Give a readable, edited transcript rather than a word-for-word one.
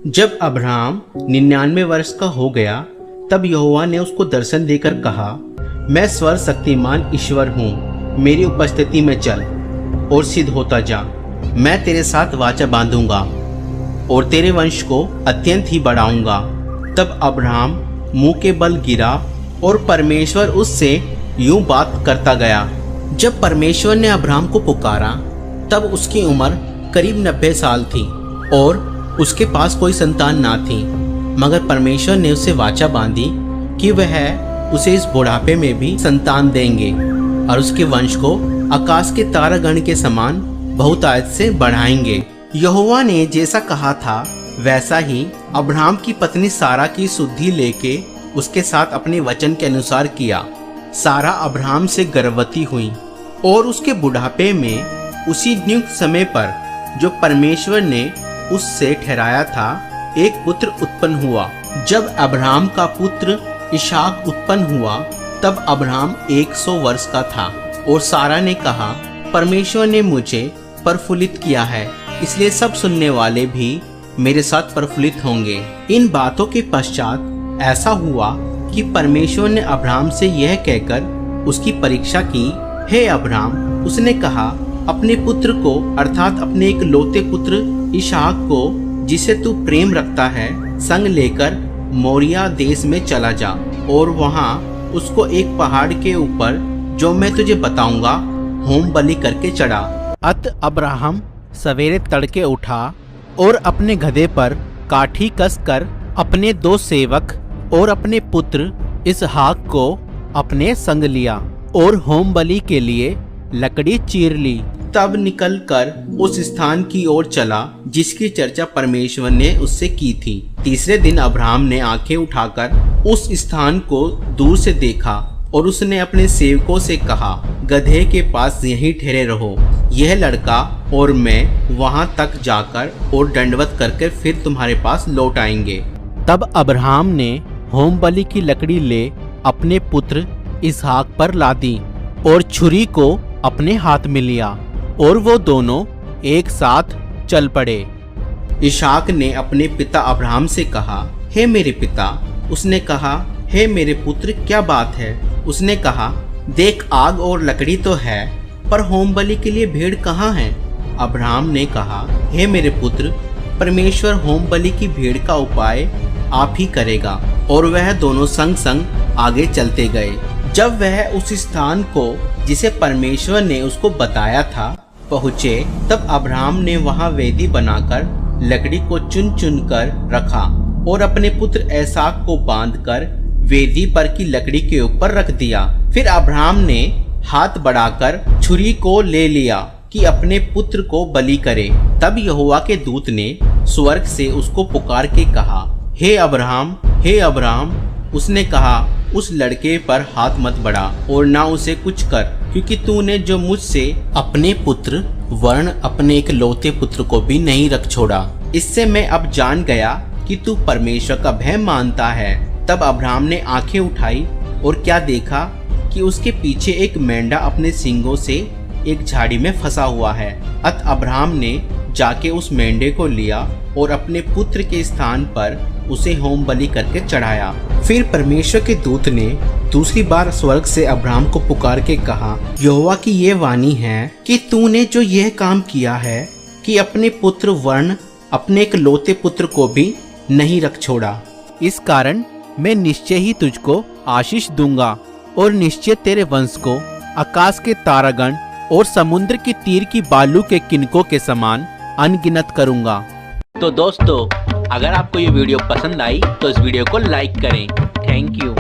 जब अब्राहम 99 वर्ष का हो गया तब यहोवा ने उसको दर्शन देकर कहा, मैं सर्वशक्तिमान ईश्वर हूँ, मेरी उपस्थिति में चल और सिद्ध होता जा। मैं तेरे साथ वाचा बांधूंगा और तेरे वंश को अत्यंत ही बढ़ाऊंगा। तब अब्राहम मुंह के बल गिरा और परमेश्वर उससे यूं बात करता गया। जब परमेश्वर ने अब्राहम को पुकारा तब उसकी उम्र करीब 90 साल थी और उसके पास कोई संतान ना थी, मगर परमेश्वर ने उससे वाचा बांधी कि वह उसे इस बुढ़ापे में भी संतान देंगे और उसके वंश को आकाश के तारागण के समान बहुतायत से बढ़ाएंगे। यहोवा ने जैसा कहा था वैसा ही अब्राहम की पत्नी सारा की शुद्धि लेके उसके साथ अपने वचन के अनुसार किया। सारा अब्राहम से गर्भवती हुई और उसके बुढ़ापे में उसी नियुक्त समय पर जो परमेश्वर ने उससे ठहराया था एक पुत्र उत्पन्न हुआ। जब अब्राहम का पुत्र इसहाक उत्पन्न हुआ तब अब्राहम 100 वर्ष का था और सारा ने कहा, परमेश्वर ने मुझे प्रफुल्लित किया है, इसलिए सब सुनने वाले भी मेरे साथ प्रफुल्लित होंगे। इन बातों के पश्चात ऐसा हुआ कि परमेश्वर ने अब्राहम से यह कहकर उसकी परीक्षा की, हे अब्राहम, उसने कहा, अपने पुत्र को अर्थात अपने एक लौते पुत्र इसहाक को जिसे तू प्रेम रखता है संग लेकर मोरिया देश में चला जा और वहां उसको एक पहाड़ के ऊपर जो मैं तुझे बताऊंगा होम बलि करके चढ़ा। अत अब्राहम सवेरे तड़के उठा और अपने गधे पर काठी कसकर अपने 2 सेवक और अपने पुत्र इसहाक को अपने संग लिया और होम बलि के लिए लकड़ी चीर ली। तब निकलकर उस स्थान की ओर चला जिसकी चर्चा परमेश्वर ने उससे की थी। तीसरे दिन अब्राहम ने आंखें उठाकर उस स्थान को दूर से देखा और उसने अपने सेवकों से कहा, गधे के पास यहीं ठहरे रहो, यह लड़का और मैं वहां तक जाकर और दंडवत करके फिर तुम्हारे पास लौट आएंगे। तब अब्राहम ने होम बलि की लकड़ी ले अपने पुत्र इसहाक पर लादी और छुरी को अपने हाथ में लिया और वो दोनों एक साथ चल पड़े। इसहाक ने अपने पिता अब्राहम से कहा, हे मेरे पिता। उसने कहा, हे मेरे पुत्र, क्या बात है? उसने कहा, देख, आग और लकड़ी तो है, पर होम बलि के लिए भेड़ कहाँ है? अब्राहम ने कहा, हे मेरे पुत्र, परमेश्वर होम बलि की भेड़ का उपाय आप ही करेगा। और वह दोनों संग संग आगे चलते गए। जब वह उस स्थान को जिसे परमेश्वर ने उसको बताया था पहुँचे तब अब्राहम ने वहां वेदी बनाकर लकड़ी को चुन चुन कर रखा और अपने पुत्र इसहाक को बांधकर वेदी पर की लकड़ी के ऊपर रख दिया। फिर अब्राहम ने हाथ बढ़ाकर छुरी को ले लिया कि अपने पुत्र को बलि करे। तब यहोवा के दूत ने स्वर्ग से उसको पुकार के कहा, हे अब्राहम, हे अब्राहम। उसने कहा, उस लड़के पर हाथ मत बढ़ा और ना उसे कुछ कर, क्योंकि तूने जो मुझसे अपने पुत्र वर्ण अपने एक लौते पुत्र को भी नहीं रख छोड़ा। इससे मैं अब जान गया कि तू परमेश्वर का भय मानता है। तब अब्राहम ने आंखें उठाई और क्या देखा कि उसके पीछे एक मेंढा अपने सींगों से एक झाड़ी में फंसा हुआ है। अत अब्राहम ने जाके उस मेंढे को लिया और अपने पुत्र के स्थान पर उसे होम बलि करके चढ़ाया। फिर परमेश्वर के दूत ने दूसरी बार स्वर्ग से अब्राहम को पुकार के कहा, यहोवा की ये वाणी है कि तूने जो यह काम किया है कि अपने पुत्र वर्ण अपने एक लौते पुत्र को भी नहीं रख छोड़ा, इस कारण मैं निश्चय ही तुझको आशीष दूंगा और निश्चय तेरे वंश को आकाश के तारागण और समुद्र की तीर की बालू के किनकों के समान अनगिनत करूंगा। तो दोस्तों, अगर आपको ये वीडियो पसंद आई तो इस वीडियो को लाइक करें। Thank you.